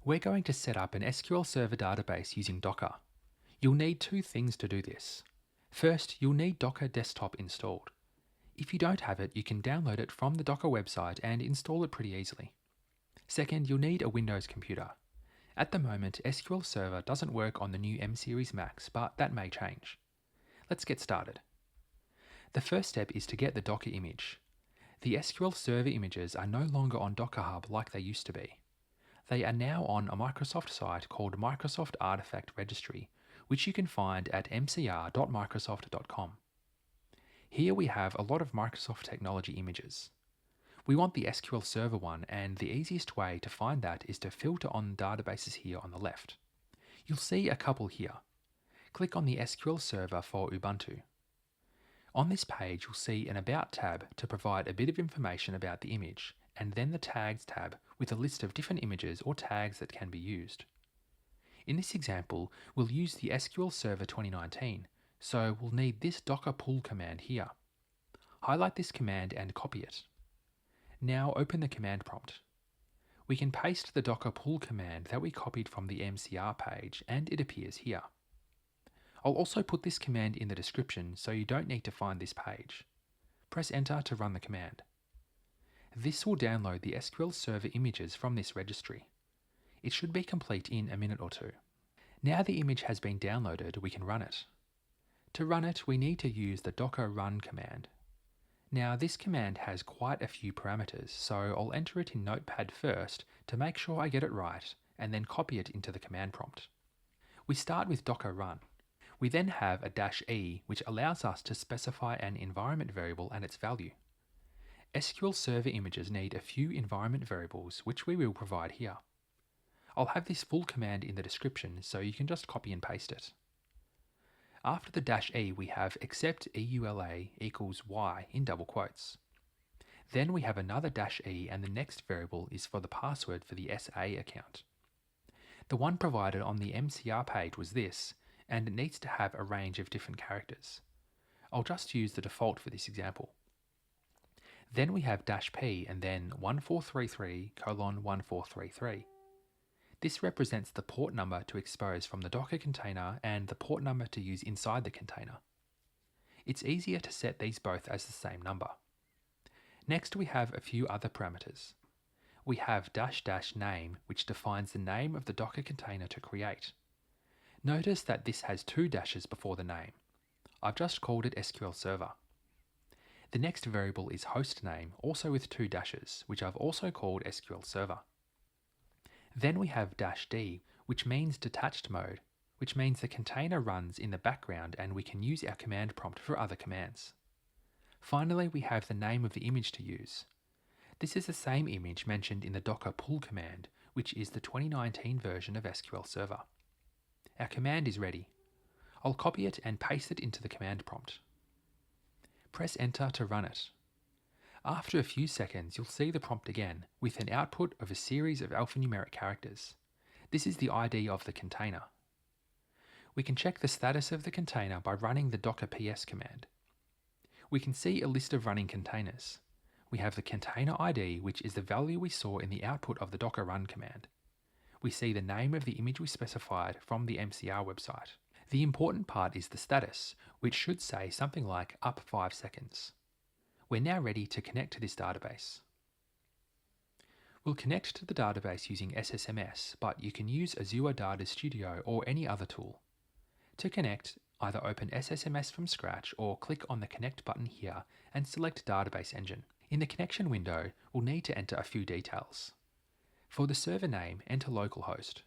We're going to set up an SQL Server database using Docker. You'll need two things to do this. First, you'll need Docker Desktop installed. If you don't have it, you can download it from the Docker website and install it pretty easily. Second, you'll need a Windows computer. At the moment, SQL Server doesn't work on the new M Series Macs, but that may change. Let's get started. The first step is to get the Docker image. The SQL Server images are no longer on Docker Hub like they used to be. They are now on a Microsoft site called Microsoft Artifact Registry, which you can find at mcr.microsoft.com. Here we have a lot of Microsoft technology images. We want the SQL Server one, and the easiest way to find that is to filter on databases here on the left. You'll see a couple here. Click on the SQL Server for Ubuntu. On this page, you'll see an About tab to provide a bit of information about the image, and then the Tags tab with a list of different images or tags that can be used. In this example, we'll use the SQL Server 2019, so we'll need this docker pull command here. Highlight this command and copy it. Now open the command prompt. We can paste the docker pull command that we copied from the MCR page, and it appears here. I'll also put this command in the description so you don't need to find this page. Press enter to run the command. This will download the SQL Server images from this registry. It should be complete in a minute or two. Now the image has been downloaded, we can run it. To run it, we need to use the docker run command. Now this command has quite a few parameters, so I'll enter it in Notepad first to make sure I get it right, and then copy it into the command prompt. We start with docker run. We then have a -e, which allows us to specify an environment variable and its value. SQL Server images need a few environment variables, which we will provide here. I'll have this full command in the description, so you can just copy and paste it. After the -e, we have except EULA equals y in double quotes. Then we have another -e, and the next variable is for the password for the SA account. The one provided on the MCR page was this, and it needs to have a range of different characters. I'll just use the default for this example. Then we have -p and then 1433:1433. This represents the port number to expose from the Docker container and the port number to use inside the container. It's easier to set these both as the same number. Next we have a few other parameters. We have --name, which defines the name of the Docker container to create. Notice that this has two dashes before the name. I've just called it SQL Server. The next variable is hostname, also with two dashes, which I've also called SQL Server. Then we have -d, which means detached mode, which means the container runs in the background and we can use our command prompt for other commands. Finally, we have the name of the image to use. This is the same image mentioned in the docker pull command, which is the 2019 version of SQL Server. Our command is ready. I'll copy it and paste it into the command prompt. Press enter to run it. After a few seconds, you'll see the prompt again with an output of a series of alphanumeric characters. This is the ID of the container. We can check the status of the container by running the docker ps command. We can see a list of running containers. We have the container ID, which is the value we saw in the output of the docker run command. We see the name of the image we specified from the MCR website. The important part is the status, which should say something like up 5 seconds. We're now ready to connect to this database. We'll connect to the database using SSMS, but you can use Azure Data Studio or any other tool. To connect, either open SSMS from scratch or click on the Connect button here and select Database Engine. In the connection window, we'll need to enter a few details. For the server name, enter localhost.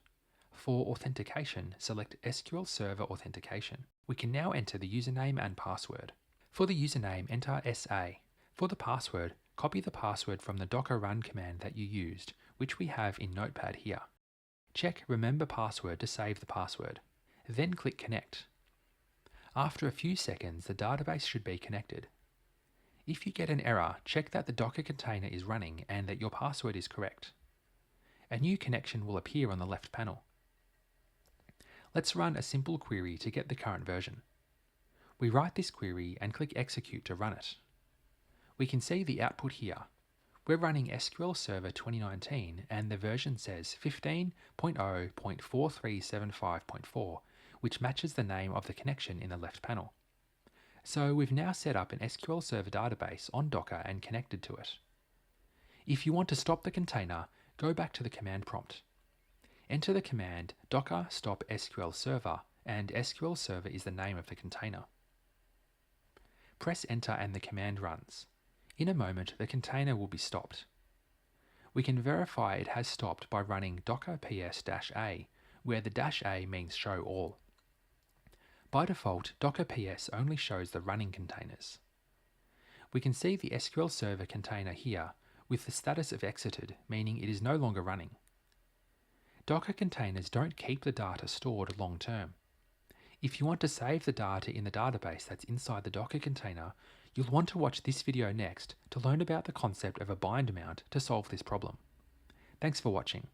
For authentication, select SQL Server Authentication. We can now enter the username and password. For the username, enter SA. For the password, copy the password from the docker run command that you used, which we have in Notepad here. Check Remember Password to save the password. Then click Connect. After a few seconds, the database should be connected. If you get an error, check that the Docker container is running and that your password is correct. A new connection will appear on the left panel. Let's run a simple query to get the current version. We write this query and click Execute to run it. We can see the output here. We're running SQL Server 2019 and the version says 15.0.4375.4, which matches the name of the connection in the left panel. So we've now set up an SQL Server database on Docker and connected to it. If you want to stop the container, go back to the command prompt. Enter the command docker stop SQL Server, and SQL Server is the name of the container. Press enter and the command runs. In a moment, the container will be stopped. We can verify it has stopped by running docker ps-a, where the -a means show all. By default, docker ps only shows the running containers. We can see the SQL Server container here with the status of exited, meaning it is no longer running. Docker containers don't keep the data stored long term. If you want to save the data in the database that's inside the Docker container, you'll want to watch this video next to learn about the concept of a bind mount to solve this problem. Thanks for watching.